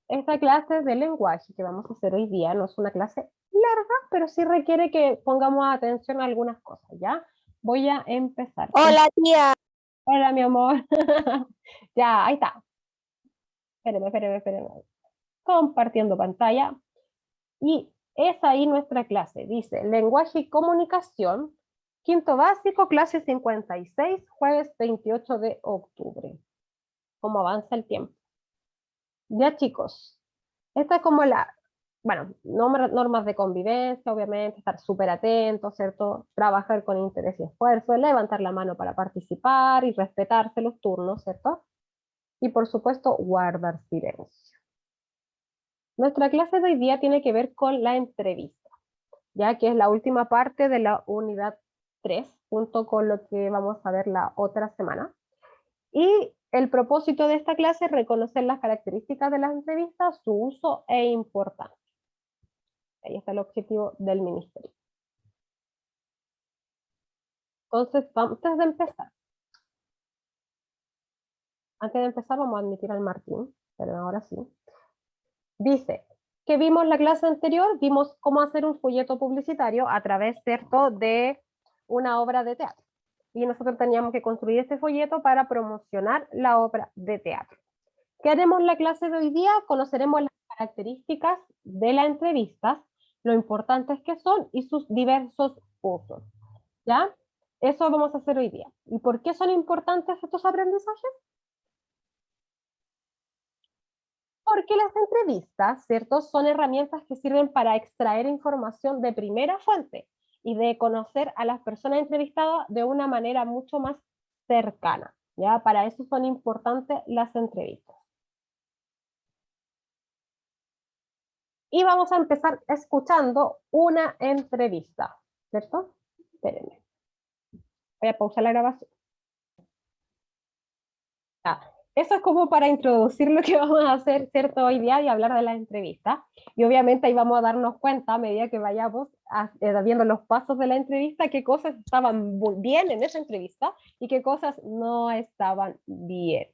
Esta clase de lenguaje que vamos a hacer hoy día no es una clase larga, pero sí requiere que pongamos atención a algunas cosas, ¿ya? Voy a empezar. Hola, tía. Hola, mi amor. Ya, ahí está. Espérame. Compartiendo pantalla. Y es ahí nuestra clase. Dice lenguaje y comunicación, quinto básico, clase 56, jueves 28 de octubre. ¿Cómo avanza el tiempo? Ya, chicos. Esta es como bueno, normas de convivencia, obviamente, estar súper atentos, ¿cierto? Trabajar con interés y esfuerzo, levantar la mano para participar y respetarse los turnos, ¿cierto? Y por supuesto, guardar silencio. Nuestra clase de hoy día tiene que ver con la entrevista, ya que es la última parte de la unidad 3, junto con lo que vamos a ver la otra semana. Y el propósito de esta clase es reconocer las características de las entrevistas, su uso e importancia. Ahí está el objetivo del ministerio. Entonces, antes de empezar vamos a admitir al Martín, pero ahora sí. Dice que vimos la clase anterior, vimos cómo hacer un folleto publicitario a través, ¿cierto?, de una obra de teatro. Y nosotros teníamos que construir este folleto para promocionar la obra de teatro. ¿Qué haremos en la clase de hoy día? Conoceremos las características de las entrevistas, lo importantes que son y sus diversos usos. ¿Ya? Eso vamos a hacer hoy día. ¿Y por qué son importantes estos aprendizajes? Porque las entrevistas, ¿cierto? Son herramientas que sirven para extraer información de primera fuente y de conocer a las personas entrevistadas de una manera mucho más cercana, ¿ya? Para eso son importantes las entrevistas. Y vamos a empezar escuchando una entrevista, ¿cierto? Espérenme. Voy a pausar la grabación. Ya. Eso es como para introducir lo que vamos a hacer, ¿cierto? Hoy día y hablar de la entrevista. Y obviamente ahí vamos a darnos cuenta a medida que vayamos viendo los pasos de la entrevista, qué cosas estaban muy bien en esa entrevista y qué cosas no estaban bien.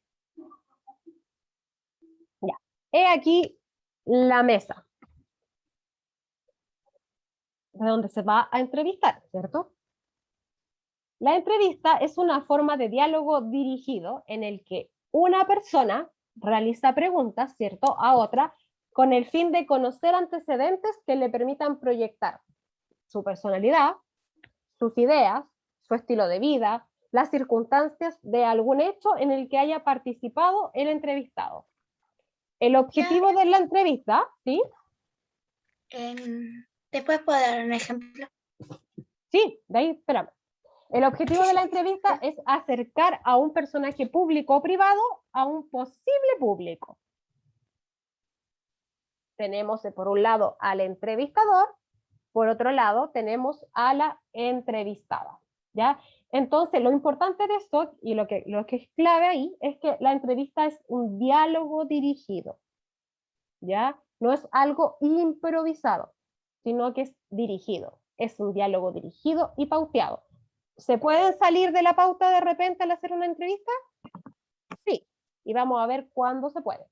Ya. He aquí la mesa de donde se va a entrevistar, ¿cierto? La entrevista es una forma de diálogo dirigido en el que una persona realiza preguntas, ¿cierto?, a otra con el fin de conocer antecedentes que le permitan proyectar su personalidad, sus ideas, su estilo de vida, las circunstancias de algún hecho en el que haya participado el entrevistado. El objetivo de la entrevista, ¿sí? ¿Te puedes dar un ejemplo? Sí, de ahí, espérame. El objetivo de la entrevista es acercar a un personaje público o privado a un posible público. Tenemos por un lado al entrevistador, por otro lado tenemos a la entrevistada, ¿ya? Entonces, lo importante de esto y lo que es clave ahí es que la entrevista es un diálogo dirigido, ¿ya? No es algo improvisado, sino que es dirigido. Es un diálogo dirigido y pauteado. ¿Se pueden salir de la pauta de repente al hacer una entrevista? Sí. Y vamos a ver cuándo se puede.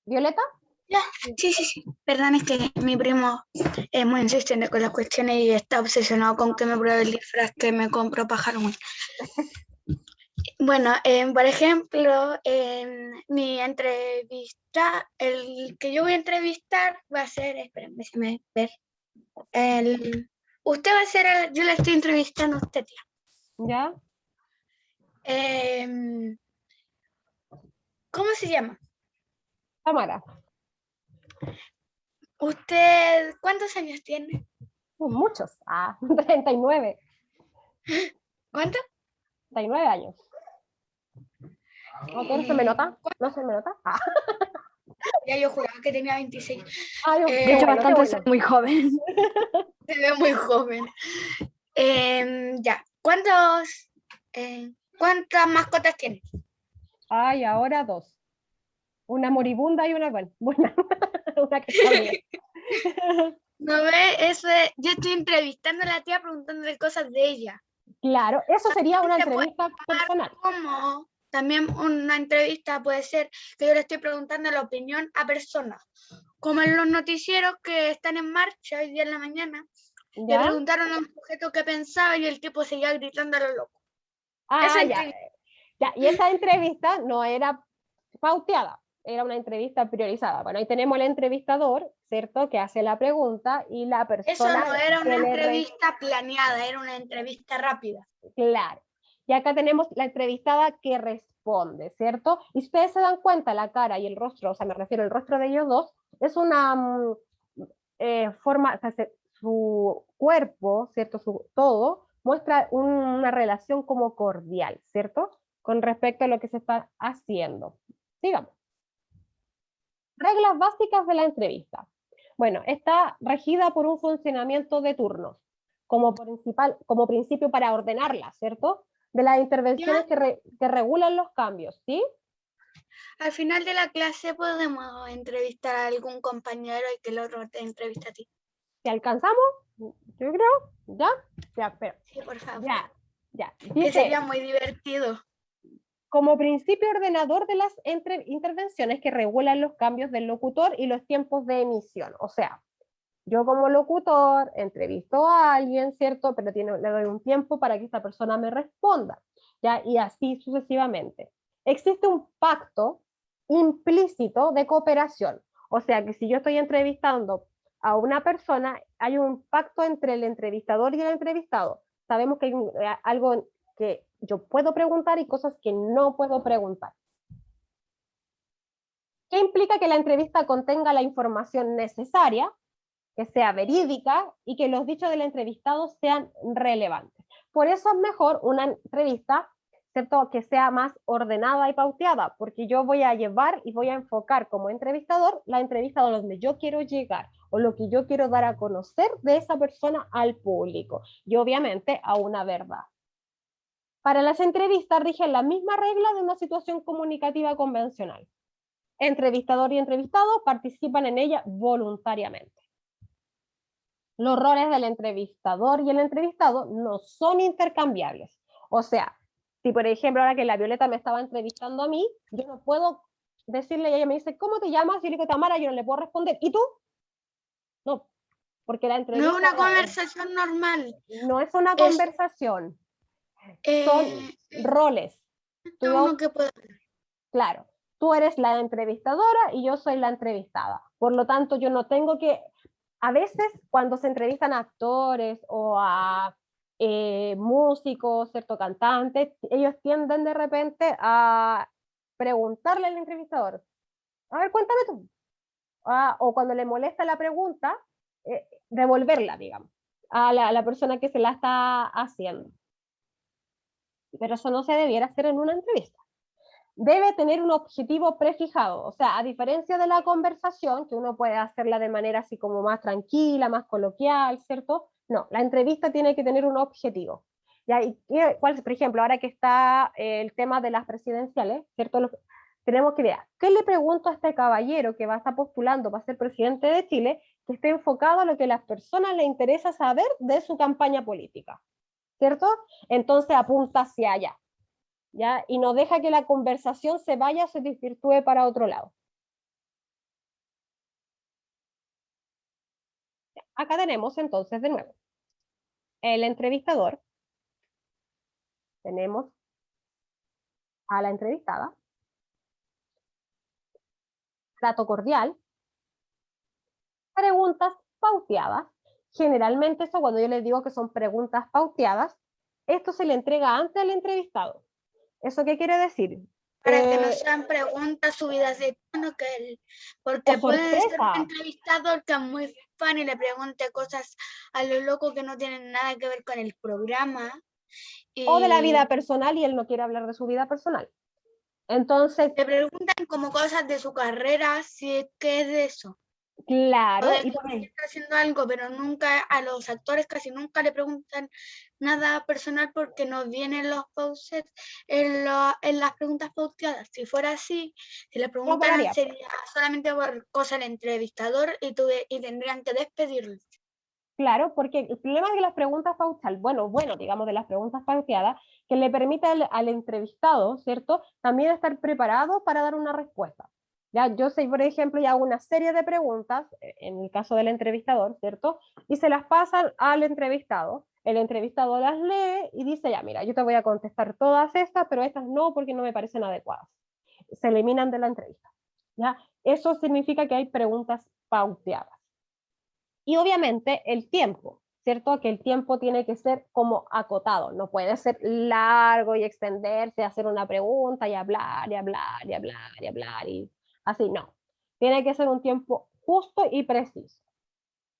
¿Violeta? Ya, sí. Perdón, es que mi primo es muy insistente con las cuestiones y está obsesionado con que me pruebe el disfraz que me compro para Halloween. Bueno, por ejemplo, mi entrevista, el que yo voy a entrevistar va a ser, espérenme, déjame ver. Usted va a ser, yo le estoy entrevistando a usted, tía. ¿Ya? ¿Cómo se llama? Tamara. ¿Usted cuántos años tiene? Muchos. 39. ¿Cuánto? 39 años. ¿Ok? ¿No se me nota? ¿No se me nota? Ya yo juraba que tenía 26. Qué De hecho, bueno, qué bastante bueno. muy joven. Se ve muy joven. Ya, ¿cuántas mascotas tiene? Ay, ahora dos. Una moribunda y una buena. Una que está bien. No ve, yo estoy entrevistando a la tía preguntándole cosas de ella. Claro, eso sería una Se puede entrevista llamar personal. como También una entrevista puede ser que yo le estoy preguntando la opinión a personas, como en los noticieros que están en marcha hoy día en la mañana. Le ¿Ya? preguntaron a un sujeto qué pensaba y el tipo seguía gritando a lo loco. Ah, Esa ya. entrevista. Ya. Y esa entrevista no era pauteada, era una entrevista priorizada. Bueno, ahí tenemos el entrevistador, ¿cierto? Que hace la pregunta y la Eso persona no era una que entrevista planeada, era una entrevista rápida. claro. Y acá tenemos la entrevistada que responde, ¿cierto? Y si ustedes se dan cuenta, la cara y el rostro, o sea, me refiero al rostro de ellos dos, es una forma, o sea, su cuerpo, ¿cierto? Todo muestra una relación como cordial, ¿cierto? Con respecto a lo que se está haciendo. Sigamos. Reglas básicas de la entrevista. Bueno, está regida por un funcionamiento de turnos como principio para ordenarla, ¿cierto? De las intervenciones que regulan los cambios, ¿sí? Al final de la clase podemos entrevistar a algún compañero y que el otro te entrevista a ti. ¿Si alcanzamos? Yo creo, ¿ya? Ya, pero, Sí, por favor. ya. Que Dice, sería muy divertido. como principio ordenador de las intervenciones que regulan los cambios del locutor y los tiempos de emisión. O sea, yo como locutor entrevisto a alguien, ¿cierto? Pero le doy un tiempo para que esta persona me responda, ¿ya? Y así sucesivamente. Existe un pacto implícito de cooperación. O sea, que si yo estoy entrevistando a una persona, hay un pacto entre el entrevistador y el entrevistado. Sabemos que hay algo que yo puedo preguntar y cosas que no puedo preguntar. ¿Qué implica que la entrevista contenga la información necesaria, que sea verídica y que los dichos del entrevistado sean relevantes? Por eso es mejor una entrevista, ¿cierto?, que sea más ordenada y pauteada, porque yo voy a llevar y voy a enfocar como entrevistador la entrevista a donde yo quiero llegar o lo que yo quiero dar a conocer de esa persona al público y obviamente a una verdad. Para las entrevistas rigen la misma regla de una situación comunicativa convencional. Entrevistador y entrevistado participan en ella voluntariamente. Los roles del entrevistador y el entrevistado no son intercambiables. O sea, si por ejemplo ahora que la Violeta me estaba entrevistando a mí, yo no puedo decirle y ella me dice, ¿cómo te llamas? Yo le digo Tamara, yo no le puedo responder. ¿Y tú? No, porque la No es entrevista una conversación normal. no es una Es, conversación, son roles. uno que puede... Claro, tú eres la entrevistadora y yo soy la entrevistada. Por lo tanto, yo no tengo que, a veces cuando se entrevistan a actores o a músicos, cierto, cantantes, ellos tienden de repente a preguntarle al entrevistador, a ver, cuéntame tú. O cuando le molesta la pregunta, devolverla, digamos, a la persona que se la está haciendo. Pero eso no se debiera hacer en una entrevista. Debe tener un objetivo prefijado, o sea, a diferencia de la conversación, que uno puede hacerla de manera así como más tranquila, más coloquial, ¿cierto? No, la entrevista tiene que tener un objetivo. ¿Ya? ¿Cuál, por ejemplo, ahora que está el tema de las presidenciales, ¿cierto? Tenemos que ver, ¿qué le pregunto a este caballero que va a estar postulando para ser presidente de Chile, que esté enfocado a lo que a las personas le interesa saber de su campaña política? ¿Cierto? Entonces apunta hacia allá. ¿Ya? Y no deja que la conversación se vaya o se desvirtúe para otro lado. Acá tenemos entonces de nuevo el entrevistador, tenemos a la entrevistada, trato cordial, preguntas pauteadas. Generalmente eso cuando yo les digo que son preguntas pauteadas, esto se le entrega antes al entrevistado. ¿Eso qué quiere decir? Para que no sean preguntas subidas de tono, porque puede ser un entrevistador que es muy fan y le pregunte cosas a lo loco que no tienen nada que ver con el programa. O de la vida personal y él no quiere hablar de su vida personal. Entonces, le preguntan como cosas de su carrera, si es que es de eso. Claro. O de que está haciendo algo, pero nunca, a los actores casi nunca le preguntan nada personal porque no vienen los pauses en las preguntas pauteadas. Si fuera así, si le preguntaran sería solamente por cosa del entrevistador y tendrían que despedirlo. Claro, porque el problema de las preguntas pauteadas, bueno, digamos de las preguntas pauteadas, que le permita al entrevistado, ¿cierto? También estar preparado para dar una respuesta. Ya, yo sé, por ejemplo, ya hago una serie de preguntas, en el caso del entrevistador, ¿cierto? Y se las pasan al entrevistado. El entrevistado las lee y dice, ya, mira, yo te voy a contestar todas estas, pero estas no porque no me parecen adecuadas. Se eliminan de la entrevista. ¿Ya? Eso significa que hay preguntas pauteadas. Y obviamente el tiempo, ¿cierto? Que el tiempo tiene que ser como acotado, no puede ser largo y extenderse, hacer una pregunta y hablar y hablar y hablar y hablar y así, no. Tiene que ser un tiempo justo y preciso.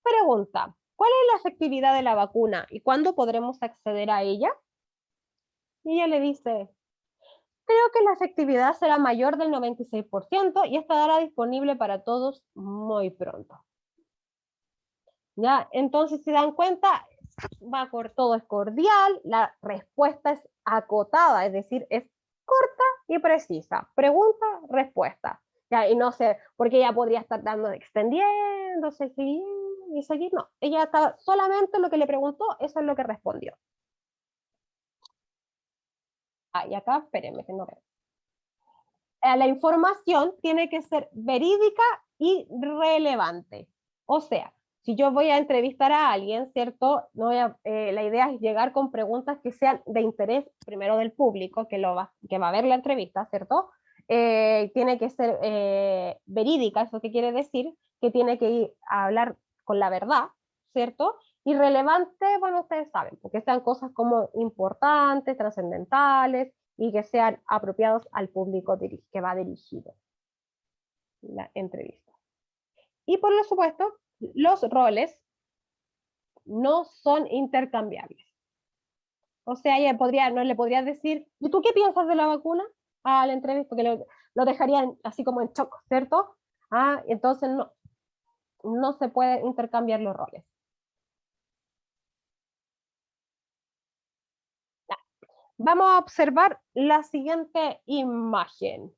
Pregunta, ¿cuál es la efectividad de la vacuna y cuándo podremos acceder a ella? Y ella le dice, creo que la efectividad será mayor del 96% y estará disponible para todos muy pronto. ¿Ya? Entonces, si dan cuenta, todo es cordial, la respuesta es acotada, es decir, es corta y precisa. Pregunta, respuesta. ¿Ya? Y no sé, porque ella podría estar dando, extendiéndose, y seguir, no. Ella estaba solamente lo que le preguntó, eso es lo que respondió. Ah, y acá, espérenme que no veo. La información tiene que ser verídica y relevante. O sea, si yo voy a entrevistar a alguien, ¿cierto? No la idea es llegar con preguntas que sean de interés primero del público, que va a ver la entrevista, ¿cierto? Tiene que ser verídica, ¿eso qué quiere decir? Que tiene que ir a hablar con la verdad, ¿cierto? Y relevante, bueno, ustedes saben, porque sean cosas como importantes, trascendentales, y que sean apropiados al público que va dirigido la entrevista. Y por supuesto, los roles no son intercambiables. O sea, no le podría decir, ¿y tú qué piensas de la vacuna? A la entrevista, porque lo dejarían así como en shock, ¿cierto? Entonces no se pueden intercambiar los roles. Vamos a observar la siguiente imagen.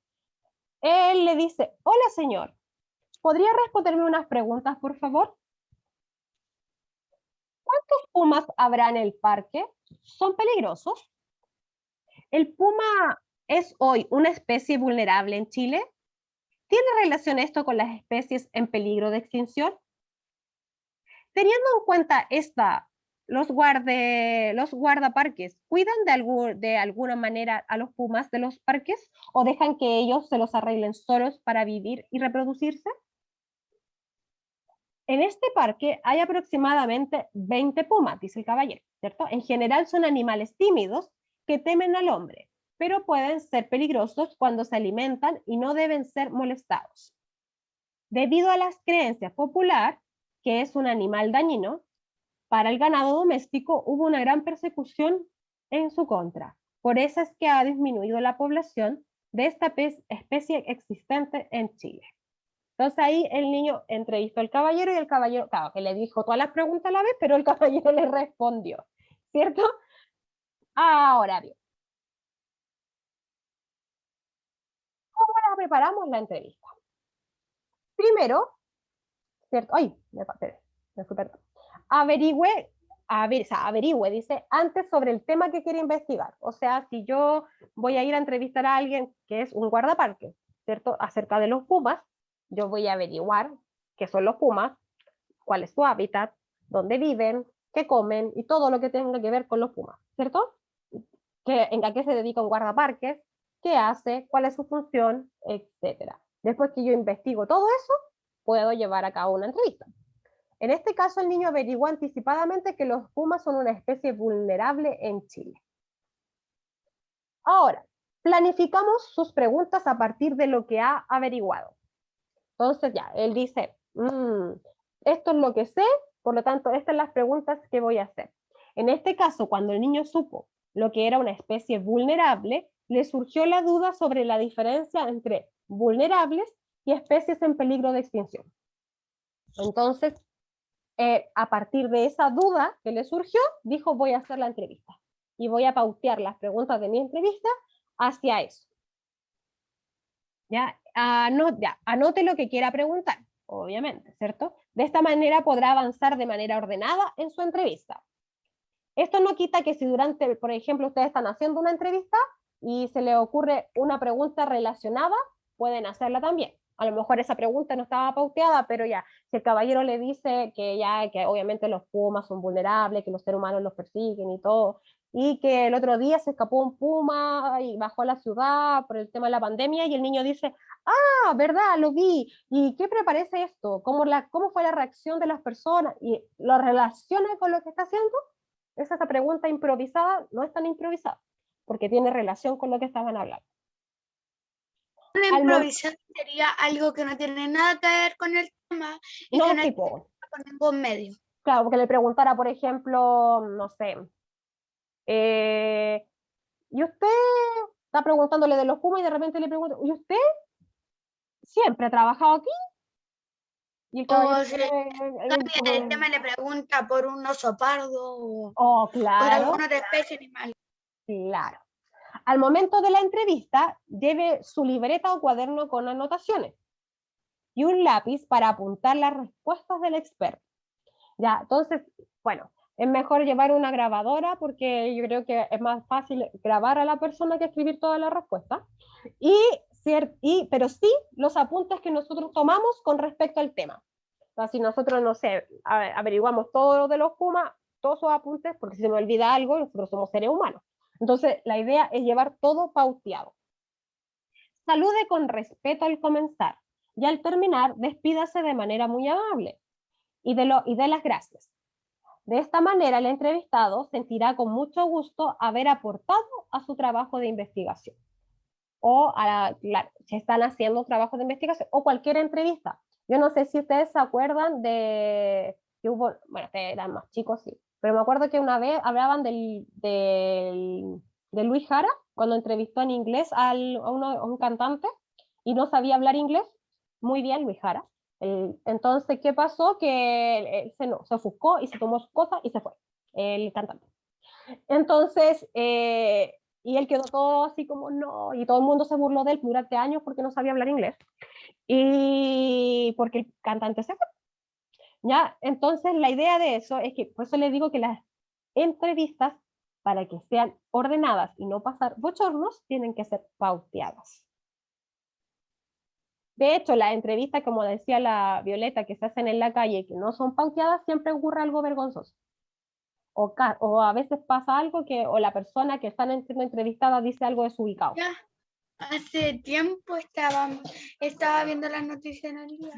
Él le dice, hola señor, ¿podría responderme unas preguntas, por favor? ¿Cuántos pumas habrá en el parque? ¿Son peligrosos? ¿El puma es hoy una especie vulnerable en Chile? ¿Tiene relación esto con las especies en peligro de extinción? Teniendo en cuenta los guardaparques, ¿cuidan de alguna manera a los pumas de los parques o dejan que ellos se los arreglen solos para vivir y reproducirse? En este parque hay aproximadamente 20 pumas, dice el caballero, ¿cierto? En general son animales tímidos que temen al hombre, pero pueden ser peligrosos cuando se alimentan y no deben ser molestados. Debido a las creencias popular, que es un animal dañino, para el ganado doméstico hubo una gran persecución en su contra. Por eso es que ha disminuido la población de esta especie existente en Chile. Entonces ahí el niño entrevistó al caballero y el caballero, claro, que le dijo todas las preguntas a la vez, pero el caballero le respondió, ¿cierto? Ahora bien, ¿cómo la preparamos la entrevista? Primero, ¿cierto? Ay, me fui, perdón. Averigüe, dice, antes sobre el tema que quiere investigar. O sea, si yo voy a ir a entrevistar a alguien que es un guardaparque, ¿cierto? Acerca de los pumas, yo voy a averiguar qué son los pumas, cuál es su hábitat, dónde viven, qué comen y todo lo que tenga que ver con los pumas, ¿cierto? ¿A qué se dedica un guardaparques? ¿Qué hace? ¿Cuál es su función? Etcétera. Después que yo investigo todo eso, puedo llevar a cabo una entrevista. En este caso, el niño averiguó anticipadamente que los pumas son una especie vulnerable en Chile. Ahora, planificamos sus preguntas a partir de lo que ha averiguado. Entonces ya, él dice, esto es lo que sé, por lo tanto, estas son las preguntas que voy a hacer. En este caso, cuando el niño supo lo que era una especie vulnerable, le surgió la duda sobre la diferencia entre vulnerables y especies en peligro de extinción. Entonces, a partir de esa duda que le surgió, dijo, voy a hacer la entrevista y voy a pautear las preguntas de mi entrevista hacia eso. ¿Ya? Anote lo que quiera preguntar, obviamente, ¿cierto? De esta manera podrá avanzar de manera ordenada en su entrevista. Esto no quita que si durante, por ejemplo, ustedes están haciendo una entrevista y se les ocurre una pregunta relacionada, pueden hacerla también. A lo mejor esa pregunta no estaba pauteada, pero ya, si el caballero le dice que ya, que obviamente los pumas son vulnerables, que los seres humanos los persiguen y todo, y que el otro día se escapó un puma y bajó a la ciudad por el tema de la pandemia, y el niño dice, ah, verdad, lo vi, ¿y qué te parece esto? ¿Cómo fue la reacción de las personas? Y lo relaciona con lo que está haciendo. Esa pregunta improvisada no es tan improvisada, porque tiene relación con lo que estaban hablando. Una Al improvisación sería algo que no tiene nada que ver con el tema y no, que no está tipo, con ningún medio. claro, porque le preguntara, por ejemplo, no sé, ¿y usted está preguntándole de los Pumas y de repente le pregunta, ¿y usted siempre ha trabajado aquí? Y el caballero, O si cambia el tema y le pregunta por un oso pardo o oh, por claro, alguna otra especie animal. claro. Al momento de la entrevista, lleve su libreta o cuaderno con anotaciones y un lápiz para apuntar las respuestas del experto. Ya, entonces, bueno, es mejor llevar una grabadora porque yo creo que es más fácil grabar a la persona que escribir todas las respuestas. Pero sí los apuntes que nosotros tomamos con respecto al tema. O sea, si nosotros, no sé, averiguamos todo lo de los Pumas, todos sus apuntes, porque si se me olvida algo, nosotros somos seres humanos. Entonces, la idea es llevar todo pauteado. Salude con respeto al comenzar y al terminar, despídase de manera muy amable y de las gracias. De esta manera, el entrevistado sentirá con mucho gusto haber aportado a su trabajo de investigación. O claro, si están haciendo un trabajo de investigación o cualquier entrevista. Yo no sé si ustedes se acuerdan de que hubo, bueno, ustedes eran más chicos, sí, pero me acuerdo que una vez hablaban de Luis Jara, cuando entrevistó en inglés a un cantante y no sabía hablar inglés muy bien, Luis Jara. Entonces, ¿qué pasó? Que él se ofuscó y se tomó sus cosas y se fue, el cantante. Entonces, y él quedó todo así como no, y todo el mundo se burló de él durante años porque no sabía hablar inglés y porque el cantante se fue. ¿Ya? Entonces, la idea de eso es que, por eso les digo que las entrevistas, para que sean ordenadas y no pasar bochornos, tienen que ser pauteadas. De hecho, las entrevistas, como decía la Violeta, que se hacen en la calle y que no son pauteadas, siempre ocurre algo vergonzoso. O a veces pasa algo que, o la persona que está siendo entrevistada dice algo desubicado. Ya, hace tiempo estaba viendo las noticias en el día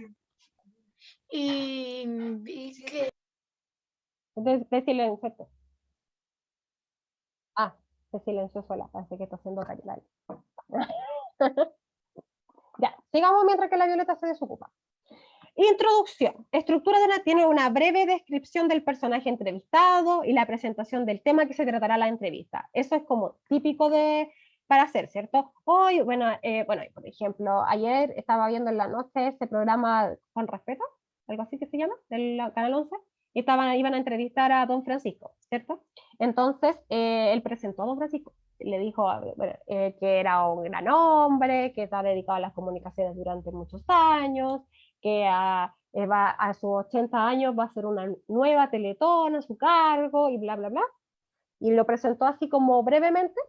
y vi que De silencio. Ah, se silenció sola, parece que está haciendo callar. Ya, sigamos mientras que la Violeta se desocupa. Introducción. Estructura tiene una breve descripción del personaje entrevistado y la presentación del tema que se tratará la entrevista. Eso es como típico para hacer, ¿cierto? Hoy, bueno, por ejemplo, ayer estaba viendo en la noche ese programa Con Respeto, algo así que se llama, del Canal 11, y iban a entrevistar a Don Francisco, ¿cierto? Entonces, él presentó a Don Francisco, le dijo que era un gran hombre, que está dedicado a las comunicaciones durante muchos años, que a sus 80 años va a hacer una nueva Teletón a su cargo y bla, bla, bla. Y lo presentó así como brevemente,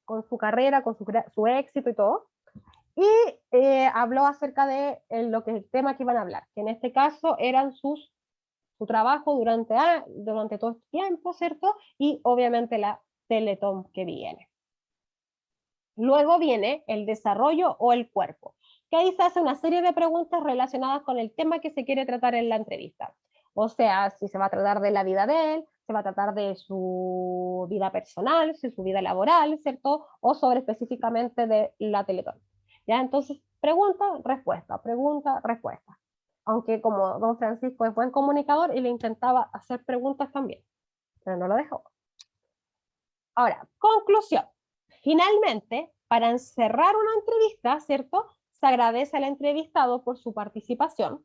con su carrera, con su éxito y todo. Y habló acerca de el tema que iban a hablar, que en este caso eran su trabajo durante todo este tiempo, ¿cierto? Y obviamente la Teletón que viene. Luego viene el desarrollo o el cuerpo, que ahí se hace una serie de preguntas relacionadas con el tema que se quiere tratar en la entrevista. O sea, si se va a tratar de la vida de él, se va a tratar de su vida personal, de su vida laboral, ¿cierto? O sobre específicamente de la Teletón. ¿Ya? Entonces, pregunta, respuesta. Aunque como don Francisco es buen comunicador y le intentaba hacer preguntas también, pero no lo dejó. Ahora, conclusión. Finalmente, para encerrar una entrevista, ¿cierto? Se agradece al entrevistado por su participación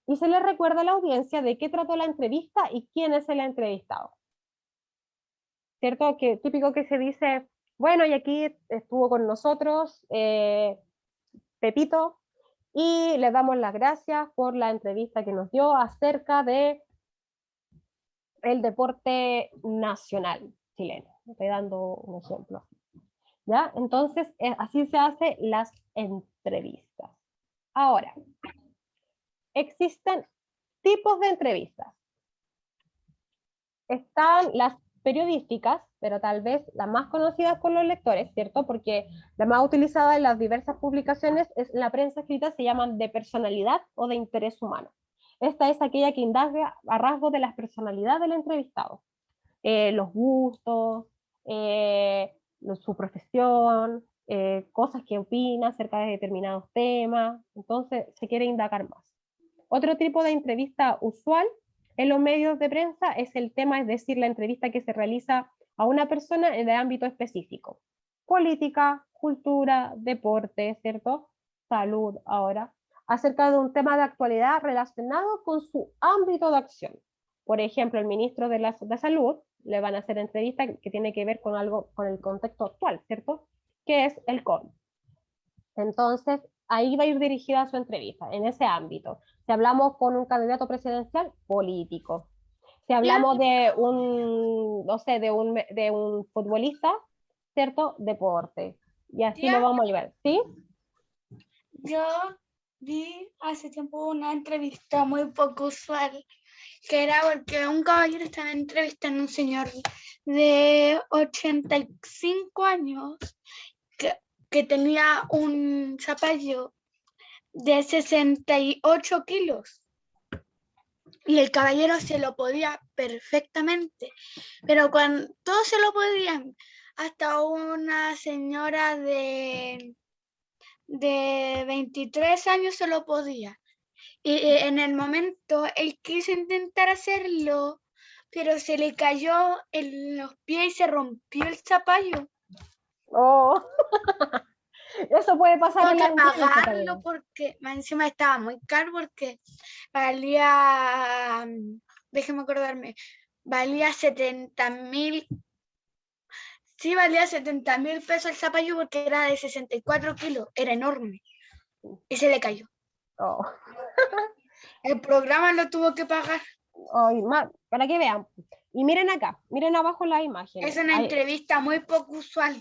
y se le recuerda a la audiencia de qué trató la entrevista y quién es el entrevistado. ¿Cierto? Que típico que se dice, bueno, y aquí estuvo con nosotros Pepito y le damos las gracias por la entrevista que nos dio acerca de el deporte nacional chileno. Estoy dando un ejemplo. ¿Ya? Entonces, así se hacen las entrevistas. Ahora, existen tipos de entrevistas. Están las periodísticas, pero tal vez las más conocidas por los lectores, ¿cierto? Porque la más utilizada en las diversas publicaciones es en la prensa escrita, se llaman de personalidad o de interés humano. Esta es aquella que indaga a rasgos de la personalidad del entrevistado. Los gustos, su profesión, cosas que opina acerca de determinados temas. Entonces, se quiere indagar más. Otro tipo de entrevista usual en los medios de prensa es el tema, es decir, la entrevista que se realiza a una persona en el ámbito específico. Política, cultura, deporte, ¿cierto? Salud ahora, acerca de un tema de actualidad relacionado con su ámbito de acción. Por ejemplo, el ministro de Salud le van a hacer entrevista que tiene que ver con algo, con el contexto actual, ¿cierto? Que es el COVID. Entonces, ahí va a ir dirigida su entrevista, en ese ámbito. Si hablamos con un candidato presidencial, político. Si hablamos de un, no sé, de un futbolista, ¿cierto? Deporte. Y así lo vamos a llevar, ¿sí? Yo vi hace tiempo una entrevista muy poco usual, que era porque un caballero estaba entrevistando a un señor de 85 años que tenía un zapallo de 68 kilos. Y el caballero se lo podía perfectamente, pero cuando todos se lo podían, hasta una señora de 23 años se lo podía. Y en el momento él quiso intentar hacerlo, pero se le cayó en los pies y se rompió el zapallo. Oh. Eso puede pasar Tengo en la que entrevista pagarlo también. porque encima estaba muy caro porque valía, déjeme acordarme, valía 70.000. Sí, valía 70.000 pesos el zapallo porque era de 64 kilos, era enorme y se le cayó. Oh. El programa lo tuvo que pagar. Oh, para que vean. Y miren acá, miren abajo las imágenes. Es una entrevista muy poco usual.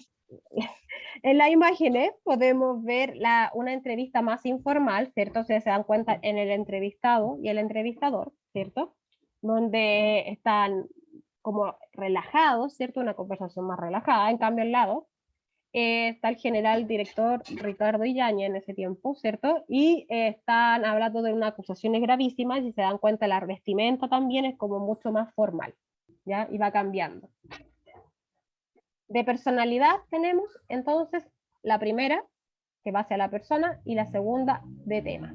En las imágenes podemos ver una entrevista más informal, ¿cierto? Se dan cuenta en el entrevistado y el entrevistador, ¿cierto? Donde están como relajados, ¿cierto? Una conversación más relajada. En cambio, al lado está el general director Ricardo Illañez en ese tiempo, ¿cierto? Y están hablando de unas acusaciones gravísimas y se dan cuenta la vestimenta también es como mucho más formal, ¿ya? Y va cambiando. De personalidad tenemos entonces la primera, que va hacia la persona, y la segunda de tema.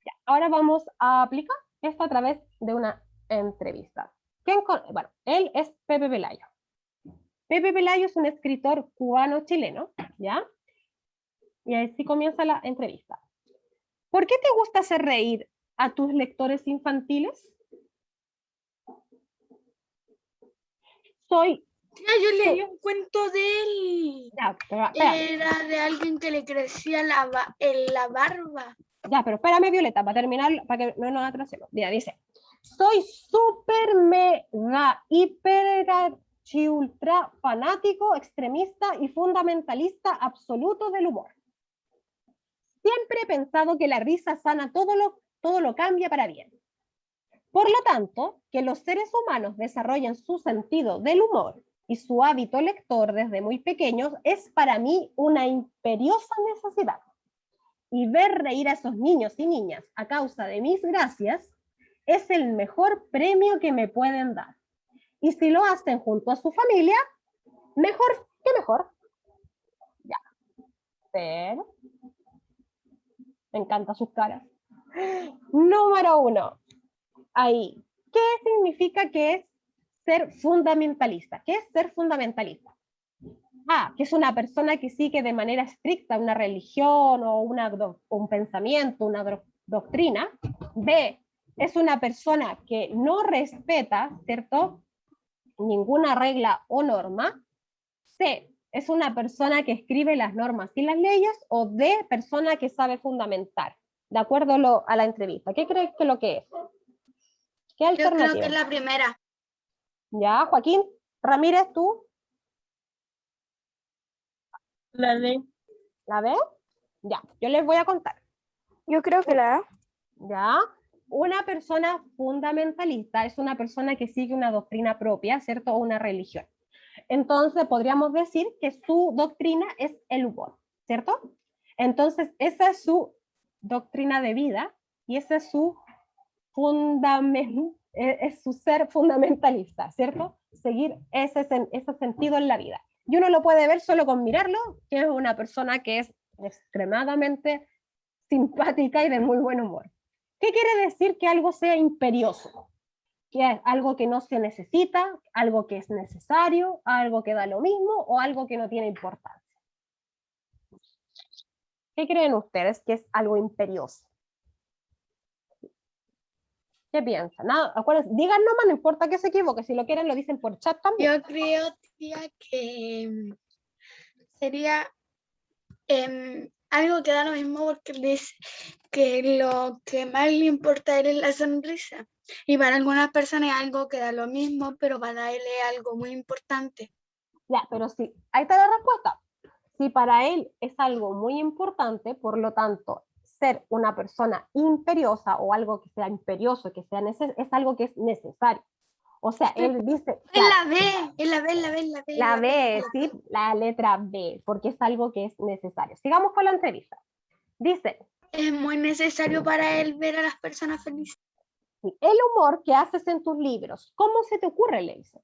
Ya, ahora vamos a aplicar esto a través de una entrevista. Bueno, él es Pepe Pelayo. Pepe Pelayo es un escritor cubano-chileno, ¿ya? Y así comienza la entrevista. ¿Por qué te gusta hacer reír a tus lectores infantiles? Yo leí un cuento de él. Ya, pero, era de alguien que le crecía la barba. Ya, pero espérame, Violeta, para terminar, para que no nos atrasemos. Mira, dice, soy súper mega hiper ultra fanático, extremista y fundamentalista absoluto del humor. Siempre he pensado que la risa sana todo lo cambia para bien. Por lo tanto, que los seres humanos desarrollen su sentido del humor y su hábito lector desde muy pequeños es para mí una imperiosa necesidad. Y ver reír a esos niños y niñas a causa de mis gracias es el mejor premio que me pueden dar. Y si lo hacen junto a su familia, mejor que mejor. Ya. Pero me encantan sus caras. Número 1. Ahí. ¿Qué significa que es ser fundamentalista? ¿Qué es ser fundamentalista? A, que es una persona que sigue de manera estricta una religión o un pensamiento, una doctrina. B, es una persona que no respeta, ¿cierto?, ninguna regla o norma. C, es una persona que escribe las normas y las leyes. O D, persona que sabe fundamentar, de acuerdo a la entrevista. ¿Qué crees que lo que es? ¿Qué Yo creo alternativa? que es la primera. Ya, Joaquín Ramírez, ¿tú? La D. ¿La ves? Ya, yo les voy a contar. Yo creo que la A. ¿Ya? Una persona fundamentalista es una persona que sigue una doctrina propia, ¿cierto? O una religión. Entonces, podríamos decir que su doctrina es el humor, ¿cierto? Entonces, esa es su doctrina de vida y ese es su es su ser fundamentalista, ¿cierto? Seguir ese sentido en la vida. Y uno lo puede ver solo con mirarlo, que es una persona que es extremadamente simpática y de muy buen humor. ¿Qué quiere decir que algo sea imperioso? Que es algo que no se necesita, algo que es necesario, algo que da lo mismo o algo que no tiene importancia. ¿Qué creen ustedes que es algo imperioso? ¿Qué piensan? Nada, acuérdense, digan nomás, no importa que se equivoque, si lo quieren lo dicen por chat también. Yo creo, tía, que sería algo que da lo mismo porque dice que lo que más le importa a él es la sonrisa. Y para algunas personas es algo que da lo mismo, pero para él es algo muy importante. Ya, pero sí, ahí está la respuesta. Si para él es algo muy importante, por lo tanto, ser una persona imperiosa o algo que sea imperioso, que sea es algo que es necesario. O sea, él dice... Es claro, la B, es la B, la B, la B. la B, sí, la letra B, porque es algo que es necesario. Sigamos con la entrevista. Dice, Es muy necesario para él ver a las personas felices. el humor que haces en tus libros, ¿cómo se te ocurre? Le dice.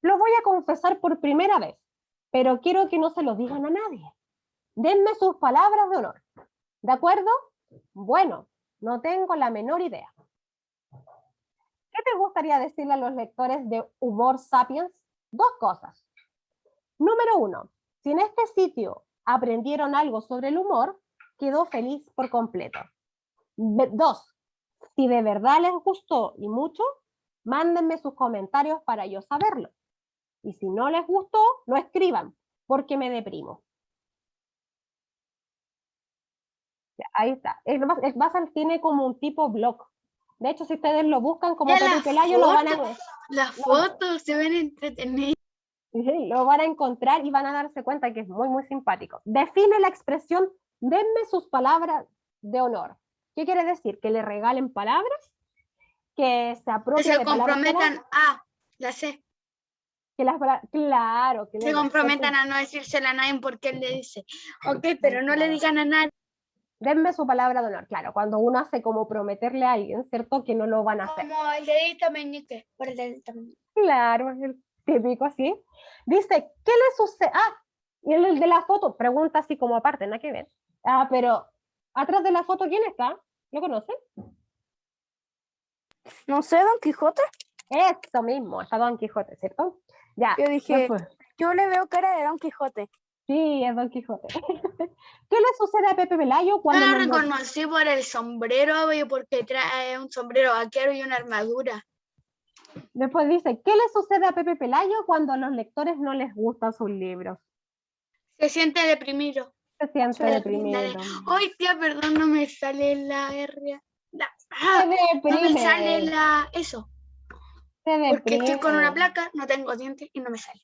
Lo voy a confesar por primera vez, pero quiero que no se lo digan a nadie. Denme sus palabras de honor. ¿De acuerdo? Bueno, no tengo la menor idea. ¿Qué te gustaría decirle a los lectores de Humor Sapiens? Dos cosas. Número 1, si en este sitio aprendieron algo sobre el humor, quedó feliz por completo. 2, si de verdad les gustó y mucho, mándenme sus comentarios para yo saberlo. Y si no les gustó, no escriban, porque me deprimo. Ya, ahí está. El Basal tiene como un tipo blog. De hecho, si ustedes lo buscan como Pepe Pelayo, lo van a ver. Las fotos se ven entretenidas. Lo van a encontrar y van a darse cuenta que es muy, muy simpático. Define la expresión, denme sus palabras de honor. ¿Qué quiere decir? Que le regalen palabras, que se Que apropien se de palabras comprometan a, la C. que las claro, que Se comprometan a no decírsela a nadie porque él le dice, ok, pero no le digan a nadie. denme su palabra de honor. Claro, cuando uno hace como prometerle a alguien, ¿cierto? Que no lo van a hacer. Como el dedito meñique, por el dedito meñique. Claro, es el típico así. Dice, ¿qué le sucede? Ah, y el de la foto pregunta así como aparte, nada que ver. Ah, pero atrás de la foto, ¿quién está? ¿Lo conocen? No sé, Don Quijote. Esto mismo, está Don Quijote, ¿cierto? Ya. Yo dije, después. yo le veo cara de Don Quijote. Sí, es Don Quijote. ¿Qué le sucede a Pepe Pelayo cuando Yo lo los reconocí por el sombrero y porque trae un sombrero vaquero y una armadura. Después dice, ¿qué le sucede a Pepe Pelayo cuando a los lectores no les gustan sus libros? Se siente deprimido. Se siente Se deprimido. Ay, tía, perdón, no me sale la R. Se No me deprime. sale la eso. Se Porque estoy con una deprime. placa, no tengo dientes y no me sale.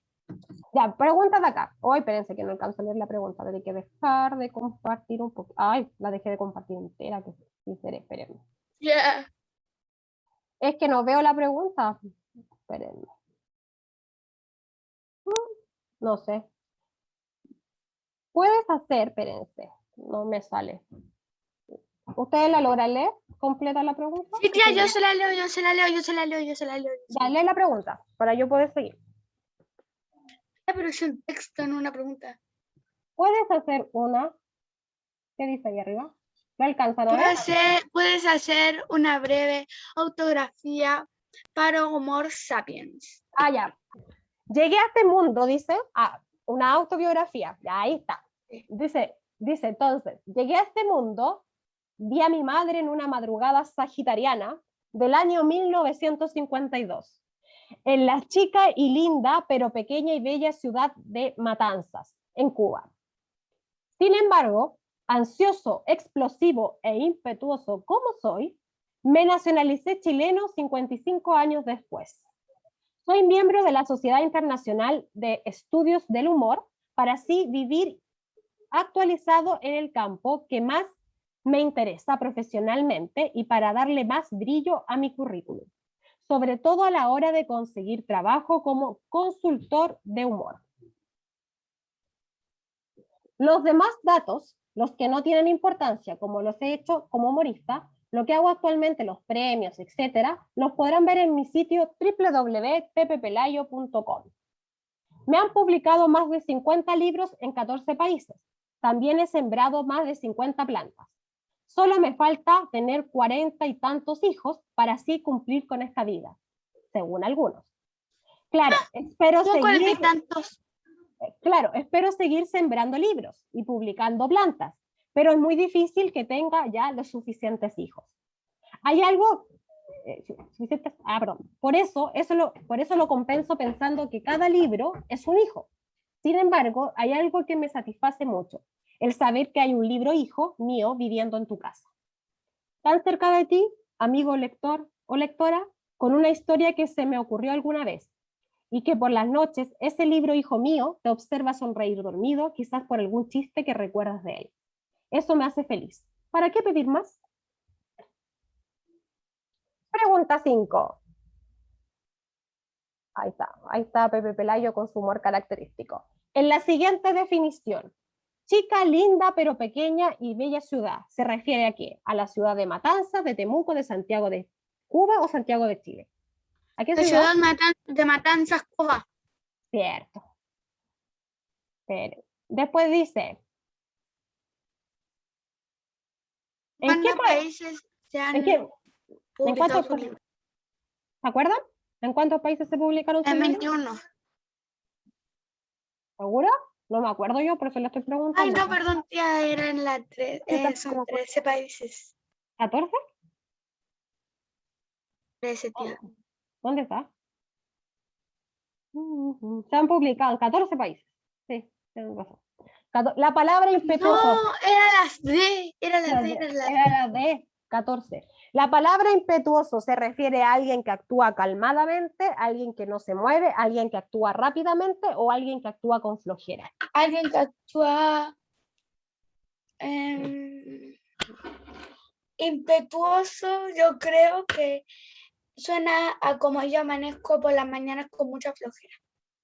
Ya, pregunta de acá. Hoy, espérense que no alcanzo a leer la pregunta. Hay que dejar de compartir un poco. Ay, la dejé de compartir entera. Que sinceré, espérenme. Ya. Es que no veo la pregunta. Espérenme. No sé. Puedes hacer, espérense. No me sale. ¿Ustedes la logran leer? ¿Completa la pregunta? Sí, tía, yo se la leo, yo se la leo, yo se la leo, yo se la leo. Ya, lee la pregunta para yo poder seguir. Pero es un texto, no una pregunta. ¿Puedes hacer una? ¿Qué dice ahí arriba? ¿Me alcanzan a ver? Puedes hacer una breve autografía para Humor Sapiens. Ah, ya. Llegué a este mundo, dice, una autobiografía. Ya, ahí está. Dice entonces, llegué a este mundo, vi a mi madre en una madrugada sagitariana del año 1952, en la chica y linda, pero pequeña y bella ciudad de Matanzas, en Cuba. Sin embargo, ansioso, explosivo e impetuoso como soy, Me nacionalicé chileno 55 años después. Soy miembro de la Sociedad Internacional de Estudios del Humor para así vivir actualizado en el campo que más me interesa profesionalmente y para darle más brillo a mi currículum, sobre todo a la hora de conseguir trabajo como consultor de humor. Los demás datos, los que no tienen importancia, como los he hecho como humorista, lo que hago actualmente, los premios, etcétera, los podrán ver en mi sitio www.pepepelayo.com. Me han publicado más de 50 libros en 14 países. También he sembrado más de 50 plantas. Solo me falta tener 40 y tantos hijos para así cumplir con esta vida, según algunos. Claro, espero seguir... Claro, espero seguir sembrando libros y publicando plantas, pero es muy difícil que tenga ya los suficientes hijos. Hay algo, por eso lo compenso pensando que cada libro es un hijo. Sin embargo, hay algo que me satisface mucho, el saber que hay un libro hijo mío viviendo en tu casa. Tan cerca de ti, amigo lector o lectora, con una historia que se me ocurrió alguna vez, y que por las noches ese libro hijo mío te observa sonreír dormido, quizás por algún chiste que recuerdas de él. Eso me hace feliz. ¿Para qué pedir más? Pregunta 5. Ahí está Pepe Pelayo con su humor característico. En la siguiente definición, chica linda pero pequeña y bella ciudad, ¿se refiere a qué? ¿A la ciudad de Matanzas, de Temuco, de Santiago de Cuba o Santiago de Chile? ¿A qué ciudad? De Matanzas, Cuba. Cierto. Pero después dice, ¿en qué países se han publicado sus libros? ¿Se acuerdan? ¿En cuántos países se publicaron sus libros? En 21. ¿Seguro? No me acuerdo yo, por eso le estoy preguntando. Ay, no, perdón, tía, era en la 3. Son 13 países. ¿14? 13, tía. ¿Dónde está? Se han publicado en 14 países. Sí, tengo razón. La palabra impetuoso. No, era las D. Era la D, 14. La palabra impetuoso se refiere a alguien que actúa calmadamente, alguien que no se mueve, alguien que actúa rápidamente o alguien que actúa con flojera. Alguien que actúa impetuoso, yo creo que suena a como yo amanezco por las mañanas con mucha flojera.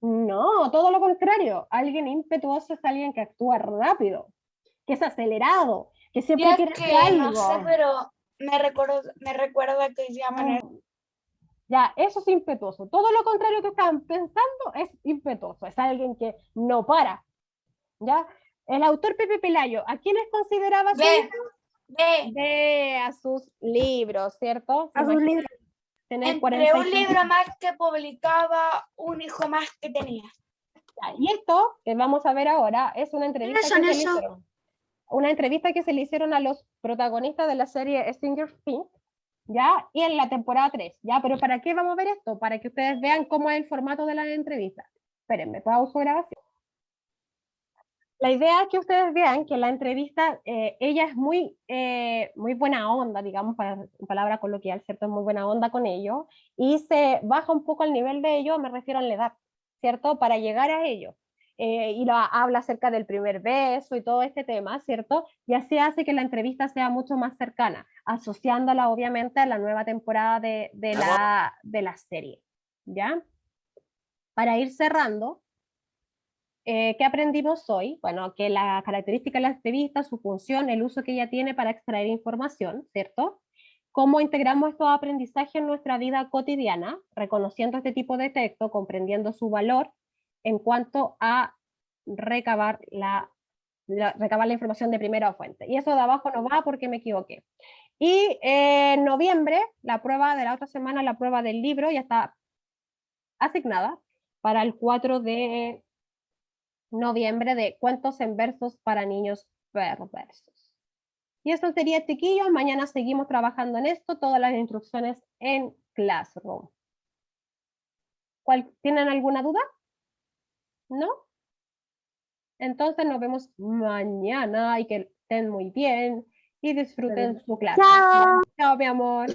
No, todo lo contrario. Alguien impetuoso es alguien que actúa rápido, que es acelerado, que siempre quiere hacer algo. No sé, pero me recuerda que yo amanezco. Ya, eso es impetuoso. Todo lo contrario que están pensando es impetuoso. Es alguien que no para. ¿Ya? El autor Pepe Pelayo, ¿a quiénes consideraba su hijo? A sus libros, ¿cierto? A sus libros. Tener Entre un libro más que publicaba, un hijo más que tenía. Y esto que vamos a ver ahora es una entrevista que se le hicieron a los protagonistas de la serie Stranger Things, ¿ya? Y en la temporada 3, ¿ya? Pero ¿para qué vamos a ver esto? Para que ustedes vean cómo es el formato de la entrevista. Espérenme, pauso grabación. La idea es que ustedes vean que la entrevista, ella es muy buena onda, digamos, para palabra coloquial, ¿cierto? Es muy buena onda con ellos, y se baja un poco el nivel de ellos, me refiero a la edad, ¿cierto? Para llegar a ellos. Habla acerca del primer beso y todo este tema, ¿cierto? Y así hace que la entrevista sea mucho más cercana, asociándola obviamente a la nueva temporada de la serie, ¿ya? Para ir cerrando, ¿qué aprendimos hoy? Bueno, que la característica de la entrevista, su función, el uso que ella tiene para extraer información, ¿cierto? Cómo integramos estos aprendizajes en nuestra vida cotidiana, reconociendo este tipo de texto, comprendiendo su valor en cuanto a recabar la información de primera fuente. Y eso de abajo no va porque me equivoqué. Y en noviembre, la prueba de la otra semana, la prueba del libro ya está asignada para el 4 de noviembre, de cuentos en versos para niños perversos. Y eso sería, chiquillos. Mañana seguimos trabajando en esto, todas las instrucciones en Classroom. ¿Tienen alguna duda? ¿No? Entonces nos vemos mañana y que estén muy bien. y disfruten su clase. Chao. Chao, mi amor.